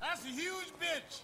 That's a huge bitch.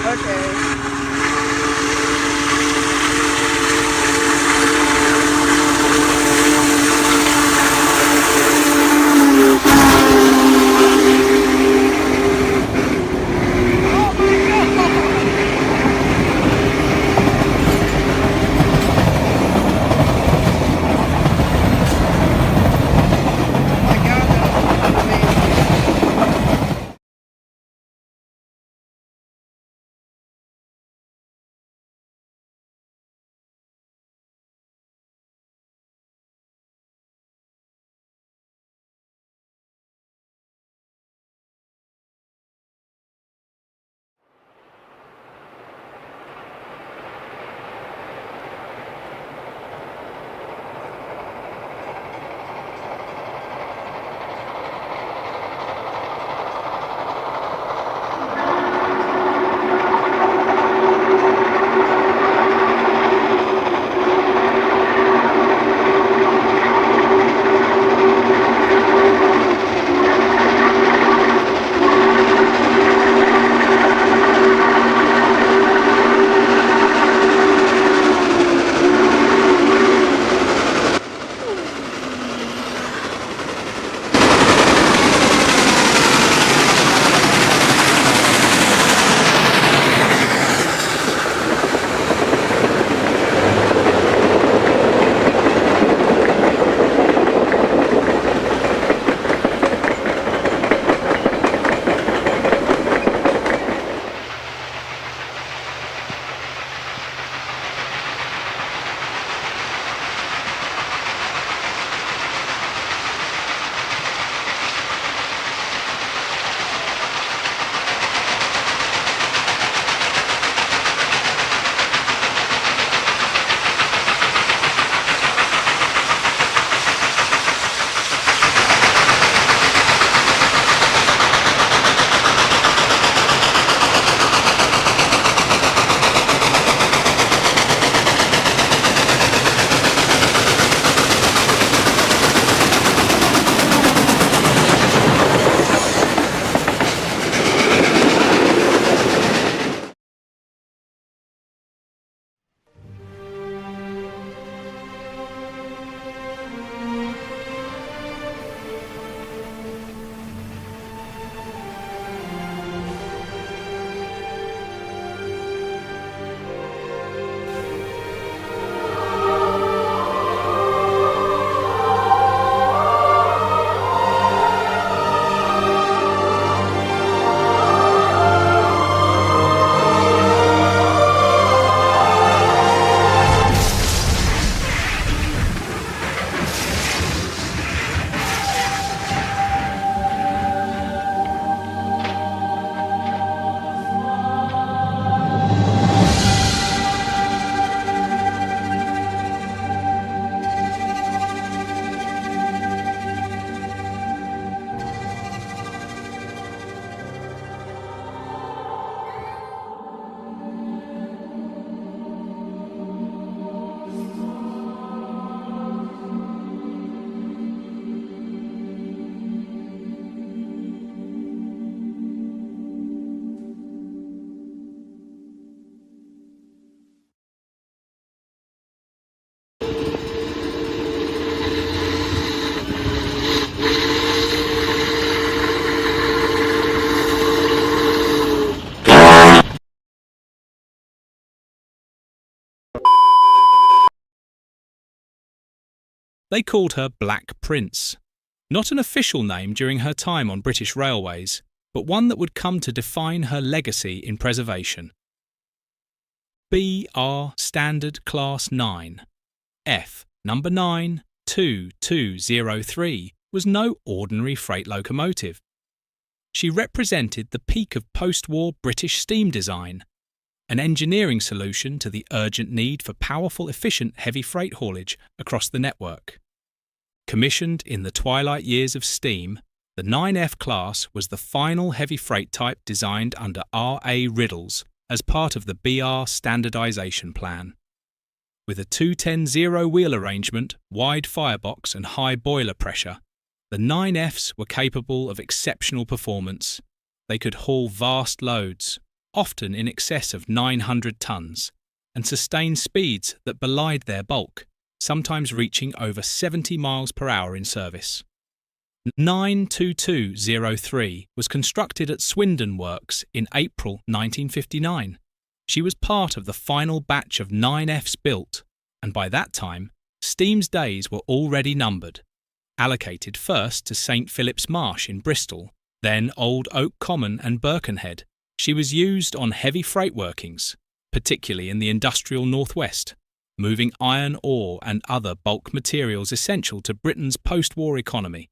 Okay. They called her Black Prince. Not an official name during her time on British railways, but one that would come to define her legacy in preservation. BR Standard Class 9 F number 92203 was no ordinary freight locomotive. She represented the peak of post-war British steam design, an engineering solution to the urgent need for powerful, efficient heavy freight haulage across the network. Commissioned in the twilight years of steam, the 9F class was the final heavy freight type designed under R.A. Riddles as part of the BR standardization plan. With a 210-0 wheel arrangement, wide firebox and high boiler pressure, the 9Fs were capable of exceptional performance. They could haul vast loads, often in excess of 900 tons, and sustain speeds that belied their bulk, sometimes reaching over 70 miles per hour in service. 92203 was constructed at Swindon Works in April 1959. She was part of the final batch of 9Fs built, and by that time, steam's days were already numbered. Allocated first to St Philip's Marsh in Bristol, then Old Oak Common and Birkenhead, she was used on heavy freight workings, particularly in the industrial northwest, moving iron ore and other bulk materials essential to Britain's post-war economy.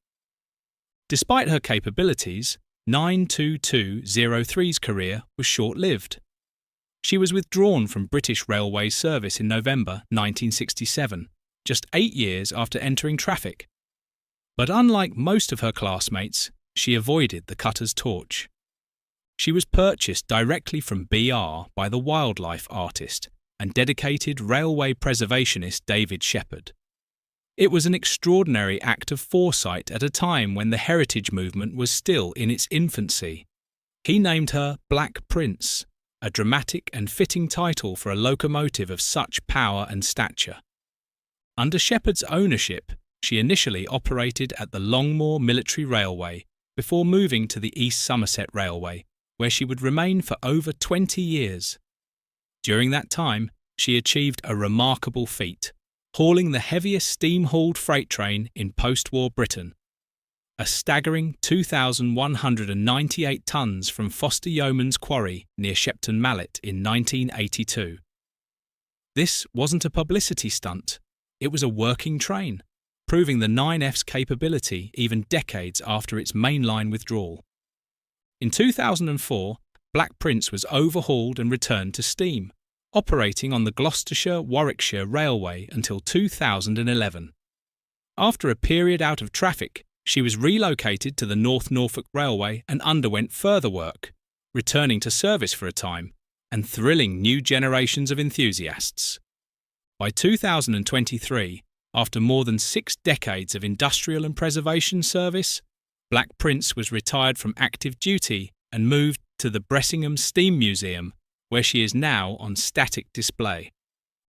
Despite her capabilities, 92203's career was short-lived. She was withdrawn from British Railways service in November 1967, just 8 years after entering traffic. But unlike most of her classmates, she avoided the cutter's torch. She was purchased directly from BR by the wildlife artist and dedicated railway preservationist David Shepherd. It was an extraordinary act of foresight at a time when the heritage movement was still in its infancy. He named her Black Prince, a dramatic and fitting title for a locomotive of such power and stature. Under Shepherd's ownership, she initially operated at the Longmoor Military Railway before moving to the East Somerset Railway, where she would remain for over 20 years. During that time, she achieved a remarkable feat, hauling the heaviest steam-hauled freight train in post-war Britain, a staggering 2,198 tons from Foster Yeoman's Quarry near Shepton Mallet in 1982. This wasn't a publicity stunt, it was a working train, proving the 9F's capability even decades after its mainline withdrawal. In 2004, Black Prince was overhauled and returned to steam, operating on the Gloucestershire-Warwickshire Railway until 2011. After a period out of traffic, she was relocated to the North Norfolk Railway and underwent further work, returning to service for a time and thrilling new generations of enthusiasts. By 2023, after more than 6 decades of industrial and preservation service, Black Prince was retired from active duty and moved to the Bressingham Steam Museum, where she is now on static display.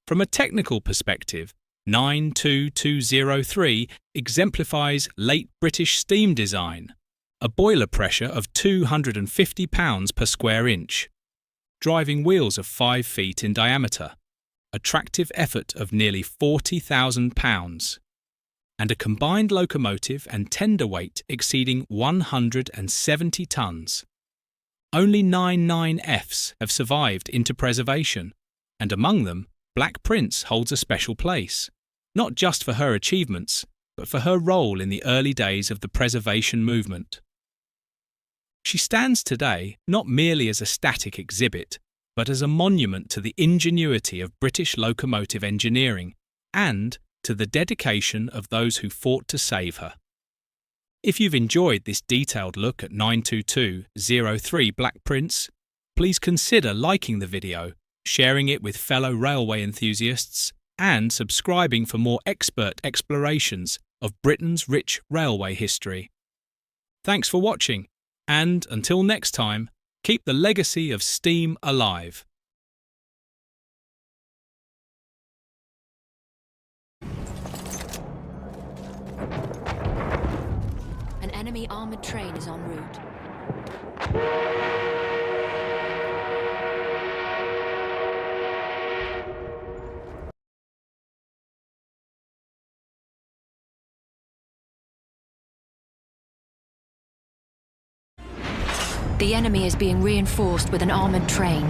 From a technical perspective, 92203 exemplifies late British steam design, a boiler pressure of 250 pounds per square inch, driving wheels of 5 feet in diameter, a tractive effort of nearly 40,000 pounds, and a combined locomotive and tender weight exceeding 170 tons. Only 9 9Fs have survived into preservation, and among them, Black Prince holds a special place, not just for her achievements, but for her role in the early days of the preservation movement. She stands today not merely as a static exhibit, but as a monument to the ingenuity of British locomotive engineering and to the dedication of those who fought to save her. If you've enjoyed this detailed look at 92203 Black Prince, please consider liking the video, sharing it with fellow railway enthusiasts, and subscribing for more expert explorations of Britain's rich railway history. Thanks for watching, and until next time, keep the legacy of steam alive. An enemy armoured train is en route. The enemy is being reinforced with an armored train.